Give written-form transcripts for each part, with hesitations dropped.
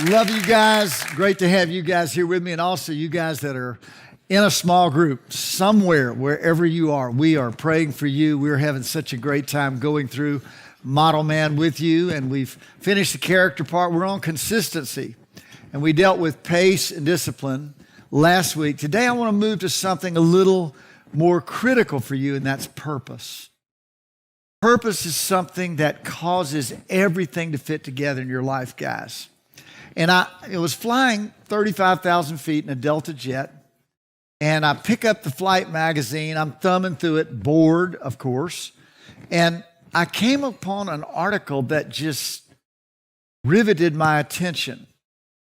Love you guys. Great to have you guys here with me, and also you guys that are in a small group somewhere, wherever you are. We are praying for you. We're having such a great time going through Model Man with you, and we've finished the character part. We're on consistency, and we dealt with pace and discipline last week. Today I want to move to something a little more critical for you, and that's purpose. Purpose is something that causes everything to fit together in your life, guys. And it was flying 35,000 feet in a Delta jet, and I pick up the flight magazine. I'm thumbing through it, bored, of course, and I came upon an article that just riveted my attention.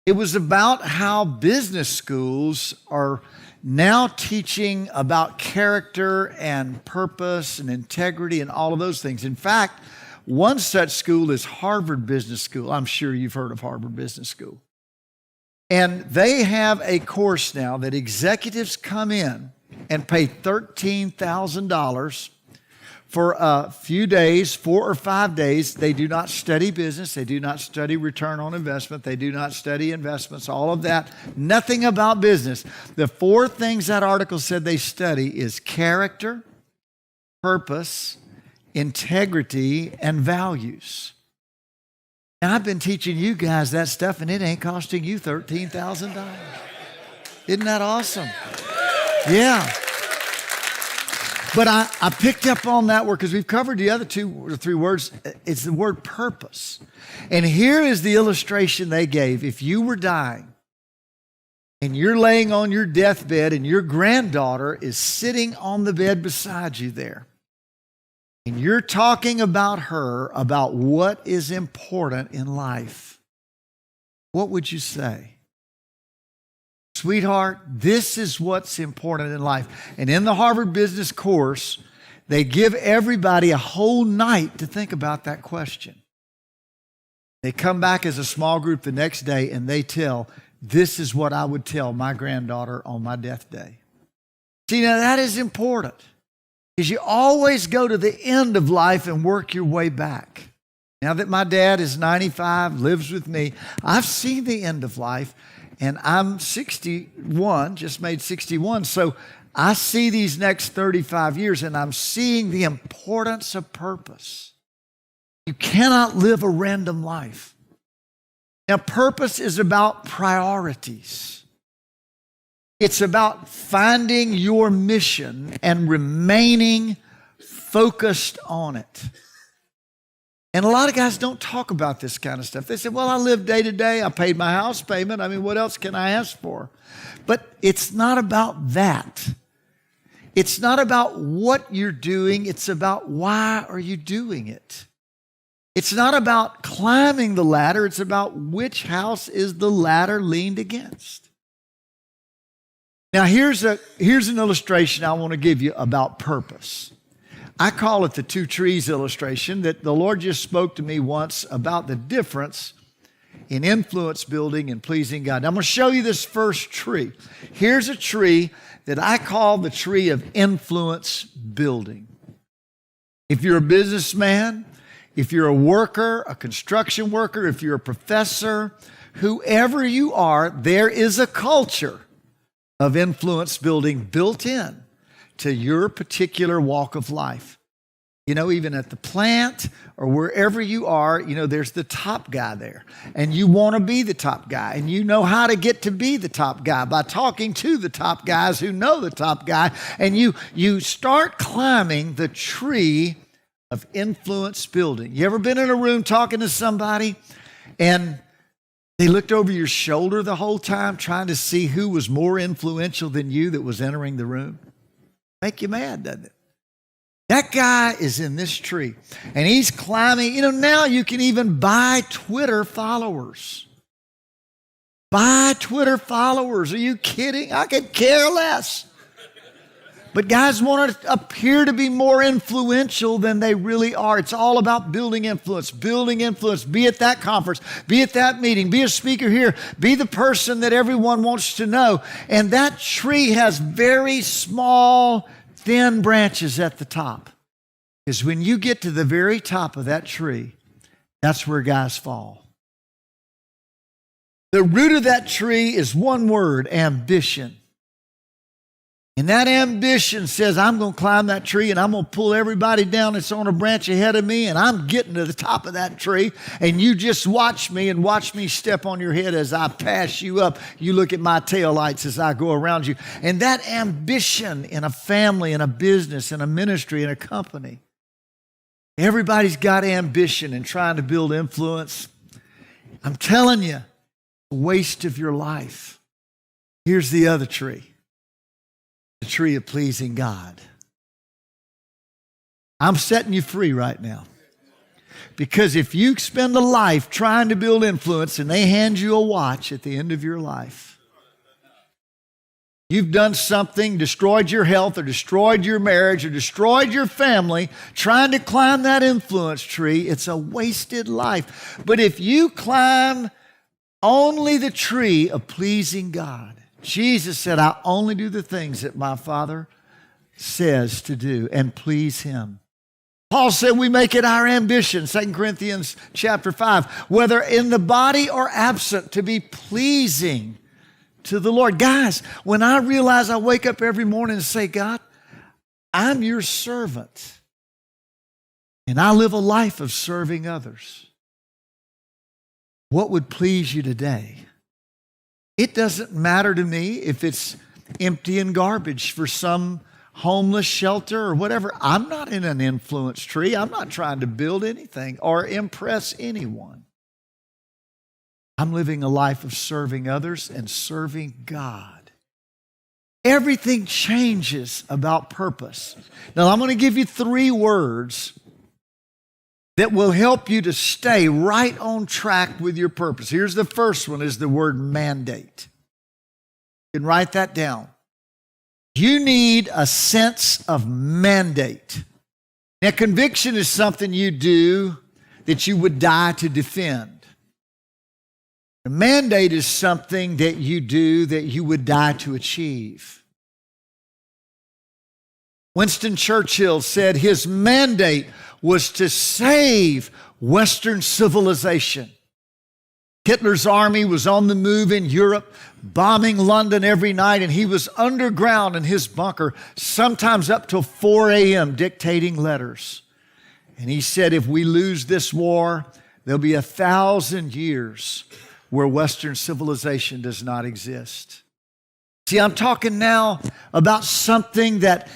It was about how business schools are now teaching about character and purpose and integrity and all of those things. In fact, one such school is Harvard Business School. I'm sure you've heard of Harvard Business School. And they have a course now that executives come in and pay $13,000 for a few days, 4 or 5 days. They do not study business. They do not study return on investment. They do not study investments, all of that. Nothing about business. The 4 things that article said they study is character, purpose, integrity, and values. Now, I've been teaching you guys that stuff, and it ain't costing you $13,000. Isn't that awesome? Yeah. But I picked up on that word because we've covered the other 2 or 3 words. It's the word purpose. And here is the illustration they gave. If you were dying and you're laying on your deathbed and your granddaughter is sitting on the bed beside you there, and you're talking about her, about what is important in life, what would you say? Sweetheart, this is what's important in life. And in the Harvard Business course, they give everybody a whole night to think about that question. They come back as a small group the next day and they tell, this is what I would tell my granddaughter on my death day. See, now that is important. Because you always go to the end of life and work your way back. Now that my dad is 95, lives with me, I've seen the end of life, and I'm 61, just made 61, so I see these next 35 years, and I'm seeing the importance of purpose. You cannot live a random life. Now, purpose is about priorities. It's about finding your mission and remaining focused on it. And a lot of guys don't talk about this kind of stuff. They say, well, I live day to day. I paid my house payment. I mean, what else can I ask for? But it's not about that. It's not about what you're doing. It's about why are you doing it. It's not about climbing the ladder. It's about which house is the ladder leaned against. Now, here's an illustration I want to give you about purpose. I call it the 2 trees illustration that the Lord just spoke to me once about the difference in influence building and pleasing God. Now, I'm going to show you this first tree. Here's a tree that I call the tree of influence building. If you're a businessman, if you're a worker, a construction worker, if you're a professor, whoever you are, there is a culture of influence building built in to your particular walk of life. You know, even at the plant or wherever you are, you know, there's the top guy there. And you want to be the top guy. And you know how to get to be the top guy by talking to the top guys who know the top guy. And you start climbing the tree of influence building. You ever been in a room talking to somebody and they looked over your shoulder the whole time trying to see who was more influential than you that was entering the room? Make you mad, doesn't it? That guy is in this tree, and he's climbing. You know, now you can even buy Twitter followers. Buy Twitter followers. Are you kidding? I could care less. But guys want to appear to be more influential than they really are. It's all about building influence, building influence. Be at that conference, be at that meeting, be a speaker here, be the person that everyone wants to know. And that tree has very small, thin branches at the top. Because when you get to the very top of that tree, that's where guys fall. The root of that tree is one word, ambition. And that ambition says, I'm going to climb that tree and I'm going to pull everybody down that's on a branch ahead of me, and I'm getting to the top of that tree, and you just watch me and watch me step on your head as I pass you up. You look at my taillights as I go around you. And that ambition in a family, in a business, in a ministry, in a company. Everybody's got ambition and trying to build influence. I'm telling you, a waste of your life. Here's the other tree. The tree of pleasing God. I'm setting you free right now. Because if you spend a life trying to build influence and they hand you a watch at the end of your life, you've done something, destroyed your health or destroyed your marriage or destroyed your family, trying to climb that influence tree, it's a wasted life. But if you climb only the tree of pleasing God, Jesus said, I only do the things that my Father says to do and please Him. Paul said we make it our ambition, 2 Corinthians chapter 5, whether in the body or absent, to be pleasing to the Lord. Guys, when I realize I wake up every morning and say, God, I'm your servant, and I live a life of serving others, what would please you today? It doesn't matter to me if it's emptying garbage for some homeless shelter or whatever. I'm not in an influence tree. I'm not trying to build anything or impress anyone. I'm living a life of serving others and serving God. Everything changes about purpose. Now, I'm going to give you 3 words that will help you to stay right on track with your purpose. Here's the first one, is the word mandate. You can write that down. You need a sense of mandate. Now, conviction is something you do that you would die to defend. A mandate is something that you do that you would die to achieve. Winston Churchill said his mandate was to save Western civilization. Hitler's army was on the move in Europe, bombing London every night, and he was underground in his bunker, sometimes up till 4 a.m., dictating letters. And he said, if we lose this war, there'll be 1,000 years where Western civilization does not exist. See, I'm talking now about something that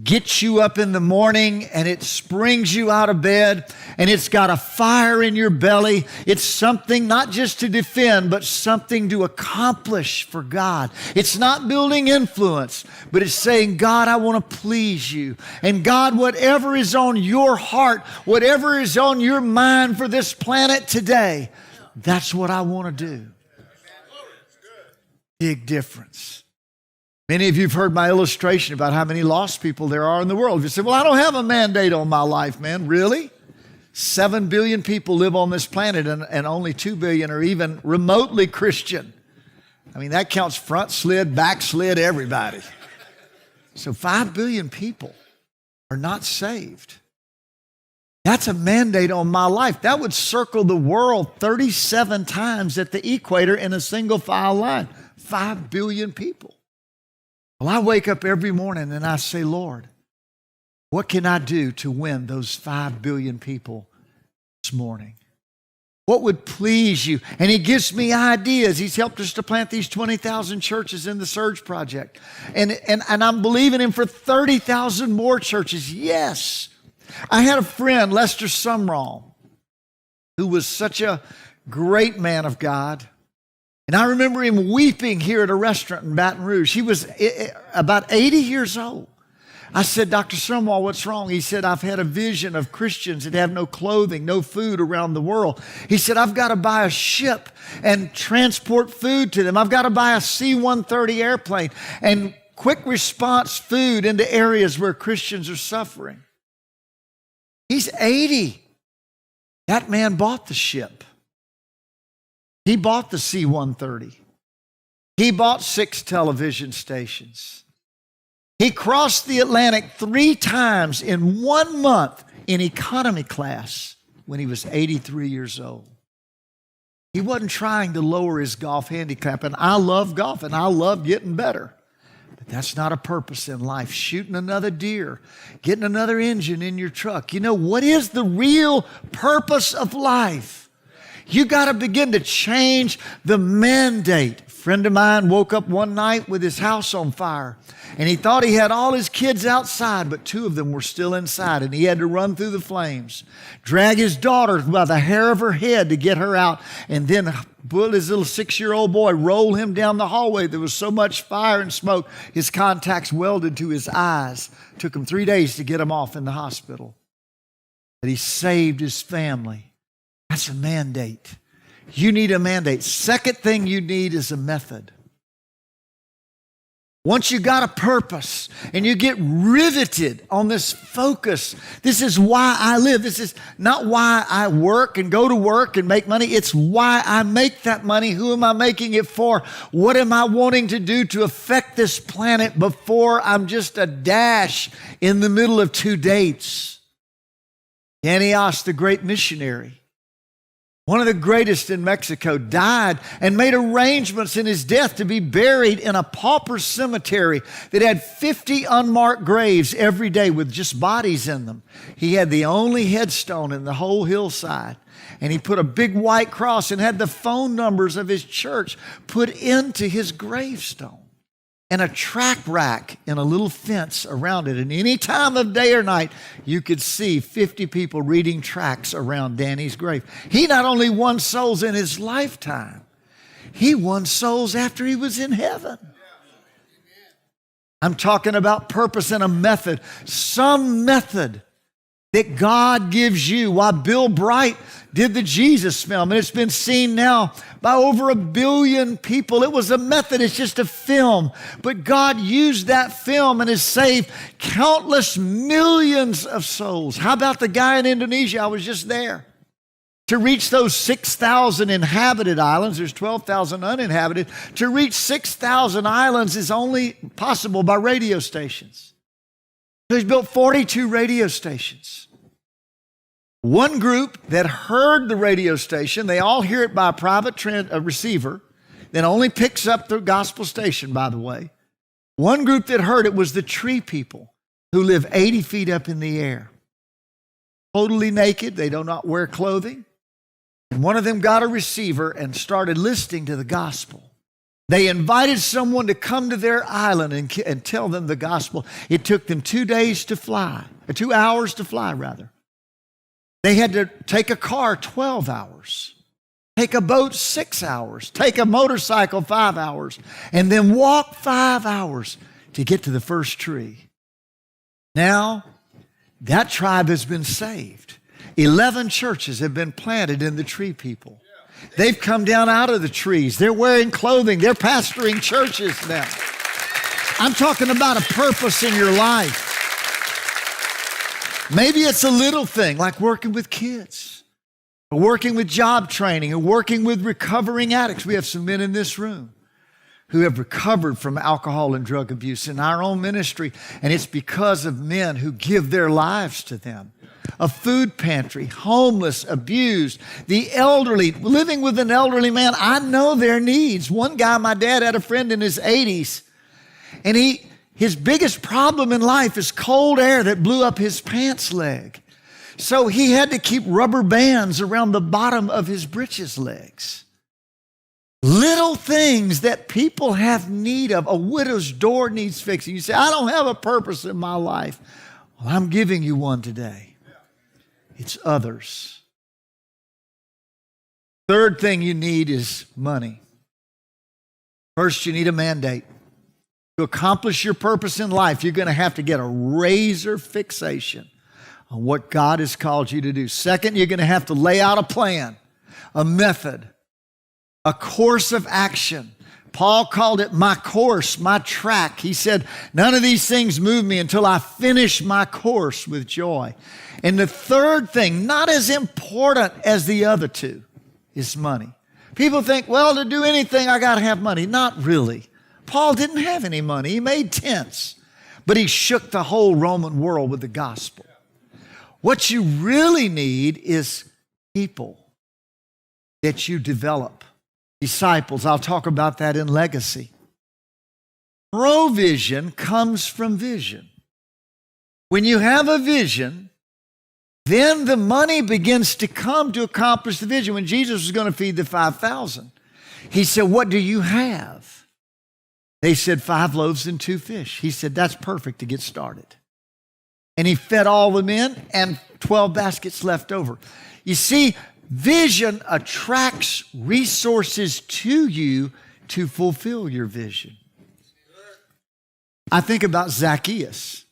gets you up in the morning and it springs you out of bed and it's got a fire in your belly. It's something not just to defend, but something to accomplish for God. It's not building influence, but it's saying, God, I want to please you. And God, whatever is on your heart, whatever is on your mind for this planet today, that's what I want to do. Big difference. Many of you have heard my illustration about how many lost people there are in the world. You say, well, I don't have a mandate on my life, man. Really? 7 billion people live on this planet, and only 2 billion are even remotely Christian. I mean, that counts front slid, back slid, everybody. So 5 billion people are not saved. That's a mandate on my life. That would circle the world 37 times at the equator in a single file line. 5 billion people. Well, I wake up every morning and I say, Lord, what can I do to win those 5 billion people this morning? What would please you? And He gives me ideas. He's helped us to plant these 20,000 churches in the Surge Project. And I'm believing Him for 30,000 more churches. Yes. I had a friend, Lester Sumrall, who was such a great man of God. And I remember him weeping here at a restaurant in Baton Rouge. He was about 80 years old. I said, Dr. Sumrall, what's wrong? He said, I've had a vision of Christians that have no clothing, no food around the world. He said, I've got to buy a ship and transport food to them. I've got to buy a C-130 airplane and quick response food into areas where Christians are suffering. He's 80. That man bought the ship. He bought the C-130. He bought 6 television stations. He crossed the Atlantic 3 times in 1 month in economy class when he was 83 years old. He wasn't trying to lower his golf handicap. And I love golf and I love getting better. But that's not a purpose in life. Shooting another deer, getting another engine in your truck. You know, what is the real purpose of life? You got to begin to change the mandate. A friend of mine woke up one night with his house on fire, and he thought he had all his kids outside, but 2 of them were still inside, and he had to run through the flames, drag his daughter by the hair of her head to get her out, and then pull his little 6-year-old boy, roll him down the hallway. There was so much fire and smoke, his contacts welded to his eyes. Took him 3 days to get him off in the hospital. But he saved his family. That's a mandate. You need a mandate. Second thing you need is a method. Once you got a purpose and you get riveted on this focus, this is why I live. This is not why I work and go to work and make money. It's why I make that money. Who am I making it for? What am I wanting to do to affect this planet before I'm just a dash in the middle of 2 dates? Antioch, the great missionary, one of the greatest in Mexico, died and made arrangements in his death to be buried in a pauper cemetery that had 50 unmarked graves every day with just bodies in them. He had the only headstone in the whole hillside. And he put a big white cross and had the phone numbers of his church put into his gravestone. And a track rack in a little fence around it. And any time of day or night, you could see 50 people reading tracts around Danny's grave. He not only won souls in his lifetime, he won souls after he was in heaven. I'm talking about purpose and a method. Some method that God gives you. Why Bill Bright did the Jesus film, and it's been seen now by over 1 billion people. It was a method, it's just a film. But God used that film and has saved countless millions of souls. How about the guy in Indonesia? I was just there. To reach those 6,000 inhabited islands, there's 12,000 uninhabited. To reach 6,000 islands is only possible by radio stations. So he's built 42 radio stations. One group that heard the radio station, they all hear it by a private receiver that only picks up the gospel station, by the way. One group that heard it was the tree people who live 80 feet up in the air. Totally naked, they do not wear clothing. And one of them got a receiver and started listening to the gospel. They invited someone to come to their island and tell them the gospel. It took them 2 days to fly, or 2 hours to fly, rather. They had to take a car 12 hours, take a boat 6 hours, take a motorcycle 5 hours, and then walk 5 hours to get to the first tree. Now, that tribe has been saved. 11 churches have been planted in the tree people. They've come down out of the trees. They're wearing clothing. They're pastoring churches now. I'm talking about a purpose in your life. Maybe it's a little thing like working with kids, or working with job training, or working with recovering addicts. We have some men in this room who have recovered from alcohol and drug abuse in our own ministry, and it's because of men who give their lives to them. A food pantry, homeless, abused, the elderly, living with an elderly man. I know their needs. One guy, my dad had a friend in his 80s, and his biggest problem in life is cold air that blew up his pants leg. So he had to keep rubber bands around the bottom of his breeches legs. Little things that people have need of. A widow's door needs fixing. You say, I don't have a purpose in my life. Well, I'm giving you one today. It's others. Third thing you need is money. First, you need a mandate. To accomplish your purpose in life, you're going to have to get a razor fixation on what God has called you to do. Second, you're going to have to lay out a plan, a method, a course of action. Paul called it my course, my track. He said, none of these things move me until I finish my course with joy. And the third thing, not as important as the other two, is money. People think, well, to do anything, I got to have money. Not really. Paul didn't have any money. He made tents, but he shook the whole Roman world with the gospel. What you really need is people. that you develop disciples. I'll talk about that in legacy. Provision comes from vision. When you have a vision, then the money begins to come to accomplish the vision. When Jesus was going to feed the 5,000, he said, "What do you have?" They said, 5 loaves and 2 fish. He said, "That's perfect to get started." And he fed all the men, and 12 baskets left over. You see, vision attracts resources to you to fulfill your vision. I think about Zacchaeus.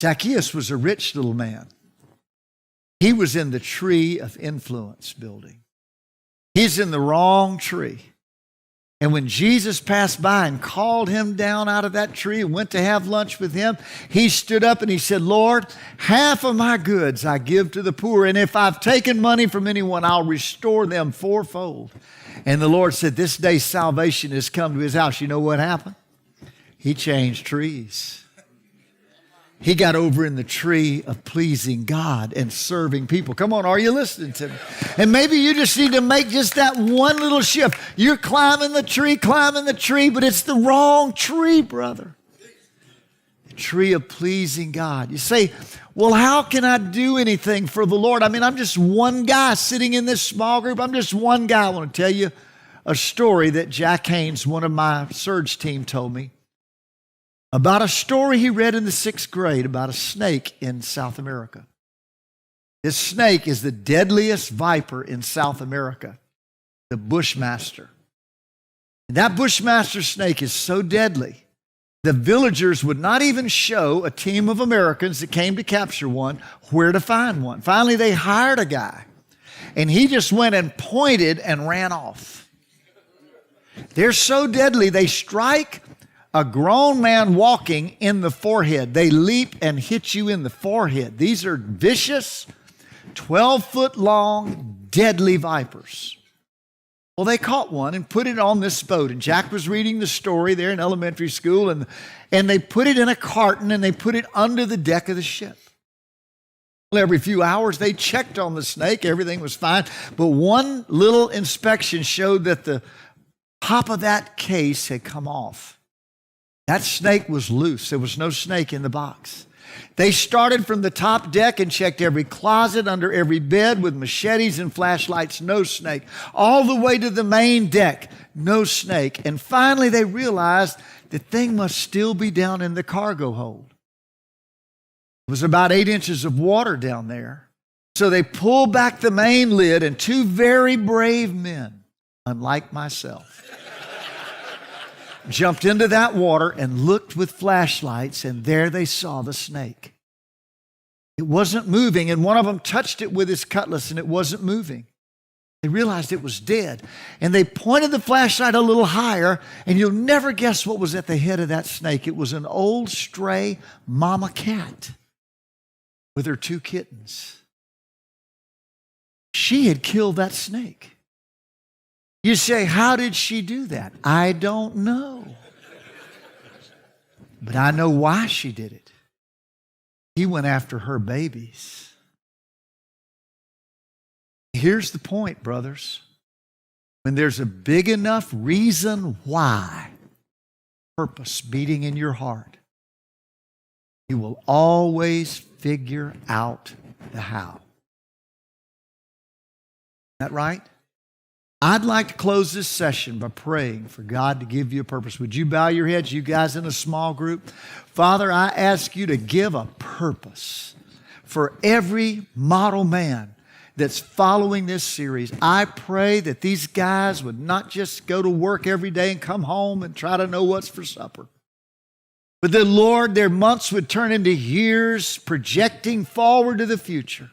Zacchaeus was a rich little man. He was in the tree of influence building. He's in the wrong tree. And when Jesus passed by and called him down out of that tree and went to have lunch with him, he stood up and he said, "Lord, half of my goods I give to the poor, and if I've taken money from anyone, I'll restore them fourfold." And the Lord said, "This day salvation has come to his house." You know what happened? He changed trees. He got over in the tree of pleasing God and serving people. Come on, are you listening to me? And maybe you just need to make just that one little shift. You're climbing the tree, but it's the wrong tree, brother. The tree of pleasing God. You say, "Well, how can I do anything for the Lord? I mean, I'm just one guy sitting in this small group. I'm just one guy." I want to tell you a story that Jack Haynes, one of my surge team, told me about a story he read in the 6th grade about a snake in South America. This snake is the deadliest viper in South America, the bushmaster. And that bushmaster snake is so deadly, the villagers would not even show a team of Americans that came to capture one where to find one. Finally, they hired a guy, and he just went and pointed and ran off. They're so deadly, they strike a grown man walking in the forehead. They leap and hit you in the forehead. These are vicious, 12-foot long, deadly vipers. Well, they caught one and put it on this boat. And Jack was reading the story there in elementary school, and they put it in a carton and they put it under the deck of the ship. Well, every few hours they checked on the snake. Everything was fine. But one little inspection showed that the top of that case had come off. That snake was loose. There was no snake in the box. They started from the top deck and checked every closet, under every bed with machetes and flashlights. No snake. All the way to the main deck. No snake. And finally they realized the thing must still be down in the cargo hold. It was about 8 inches of water down there. So they pulled back the main lid, and 2 very brave men, unlike myself, jumped into that water and looked with flashlights, and there they saw the snake. It wasn't moving, and one of them touched it with his cutlass, and it wasn't moving. They realized it was dead, and they pointed the flashlight a little higher, and you'll never guess what was at the head of that snake. It was an old stray mama cat with her 2 kittens. She had killed that snake. You say, "How did she do that?" I don't know. But I know why she did it. He went after her babies. Here's the point, brothers. When there's a big enough reason why, purpose beating in your heart, you will always figure out the how. Is that right? I'd like to close this session by praying for God to give you a purpose. Would you bow your heads, you guys in a small group? Father, I ask you to give a purpose for every model man that's following this series. I pray that these guys would not just go to work every day and come home and try to know what's for supper, but that, Lord, their months would turn into years projecting forward to the future.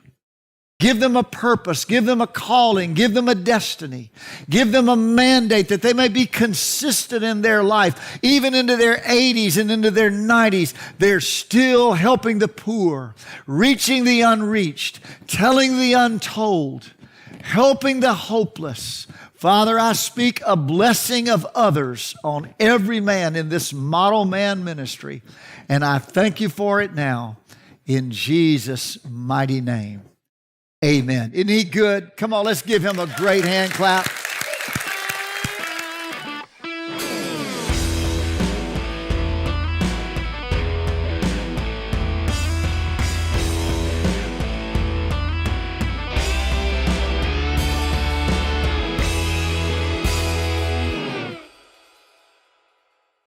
Give them a purpose, give them a calling, give them a destiny, give them a mandate that they may be consistent in their life. Even into their 80s and into their 90s, they're still helping the poor, reaching the unreached, telling the untold, helping the hopeless. Father, I speak a blessing of others on every man in this model man ministry, and I thank you for it now in Jesus' mighty name. Amen. Isn't he good? Come on, let's give him a great hand clap.